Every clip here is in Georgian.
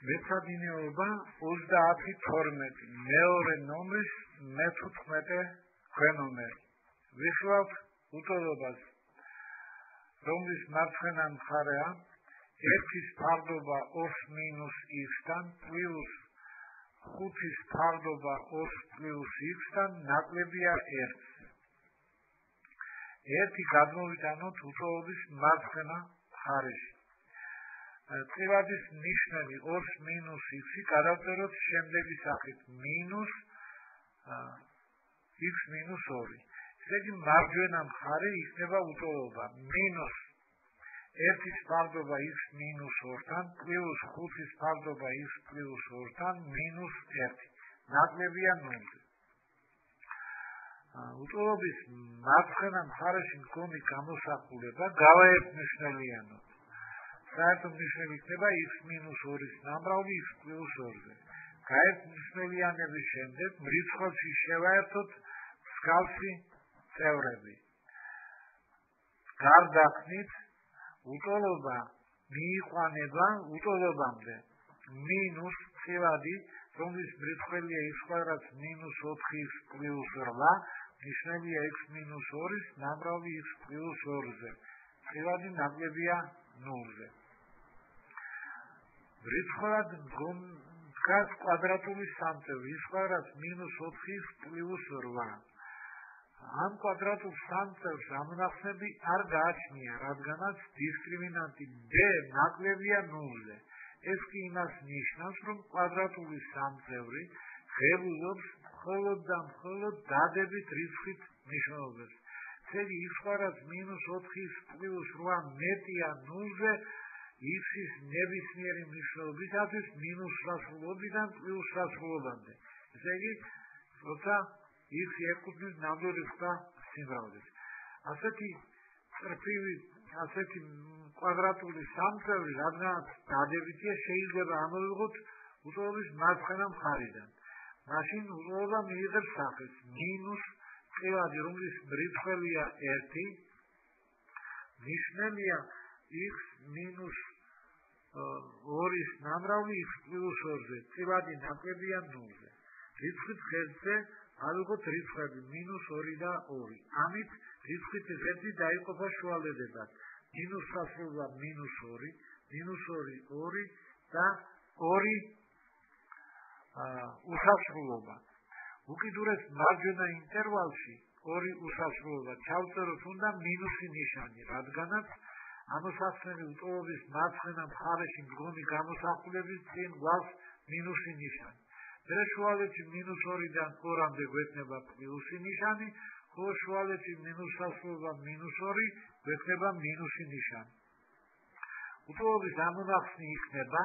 მეცადინეობა 30-12 მეორე ნომრის მე-15 ქვენომერი. ვიხილავთ უტოლობას, რომლის მარცხენა მხარეა 1-ის ფარდობა 2 - x-დან პლუს 5-ის ფარდობა 2 + x-დან ნაკლებია 1. 1 გადმოვიტანოთ უტოლობის მარცხენა მხარეში. წილადის ნიშნები 2 - x-ი გადავწეროთ შემდეგი სახით -x - 2. ესე იგი მარჯვენა მხარე იქნება უტოლობა -1-ის ფარდობა x - 2-დან პლუს 5-ის ფარდობა x + 2-დან -1. ნაკლებია 0-ზე. უტოლობის მარცხენა მხარეში მქონი გამოსახულება გავაერთმნიშვნელიანოთ. საერთო ნიშნები იქნება x - 2-ის ნამრავლი x + 2-ზე. გაერთმშვილიანების შემდეგ მრიცხვებში შევაერთოთ მსგავსი წევრები. გარდაქმნით უტოლობა მიიყვანება უტოლობამდე მინუს წილადი, რომლის მრიცხველია x² - 4x + 8, ნიშნებია x - 2-ის ნამრავლი x + 2-ზე. წილადი ნაკლებია 0-ზე. მრიცხვად დგას კვადრატული სამწევრი x² - 4x + 8. ამ კვადრატულ სამწევრს ამონახსნები არ გააჩნია, რადგანაც დისკრიმინანტი b ნაკლებია 0-ზე. ეს კი იმას ნიშნავს, რომ კვადრატული სამწევრი ღებულობს მხოლოდ და მხოლოდ დადებით რიცხვით მნიშვნელობას. ესე იგი x² - 4x + 8 მეტია 0-ზე x-ის ნებისმიერი მნიშვნელობისათვის მინუს სასრულობიდან პლუს სასრულობამდე. ესე იგი, როცა x ეკუთვნის ნამდვილ რიცხვთა სიმრავლეს. ასეთი წერტილი, ასეთი კვადრატული სამწევრი, რადგანაც დადებითია, შეიძლება ამოვიღოთ უტოლობის მარცხენა მხარიდან. მაშინ უტოლობა მიიღებს სახეს მინუს წილადი, რომლის მრიცხველია 1, ნიშნებია x - 2-ის ნამრავლი x + 2-ზე. წილადი ნაკლებია 0-ზე. რიცხვით ღერძზე ავიღოთ რიცხვები -2 და 2. ამით რიცხვით ღერძი დაიყოფა შუალედებად. მინუს სასრულობა -2, -2, 2 და 2 უსასრულობა. უკიდურეს მარჯვენა ინტერვალში 2 უსასრულობა ჩავწეროთ უნდა მინუსი ნიშანი, რადგანაც ამოსახსნელი უტოლობის მარცხენა მხარეში მდგომი გამოსახულების წინ გვაქვს მინუსი ნიშანი. მერე შუალედში -2-დან 2-მდე გვექნება პლუსი ნიშანი, ხოლო შუალედში მინუს სასრულობა -2 გვექნება მინუსი ნიშანი. უტოლობის ამონახსნი იქნება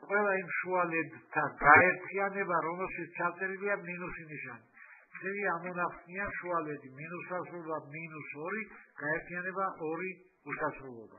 ყველა იმ შუალედთა გაერთიანება, რომელშიც ჩაწერილია მინუსი ნიშანი. ესე იგი ამონახსნია შუალედი მინუს სასრულობა -2 გაერთიანება 2 უსასრულობა.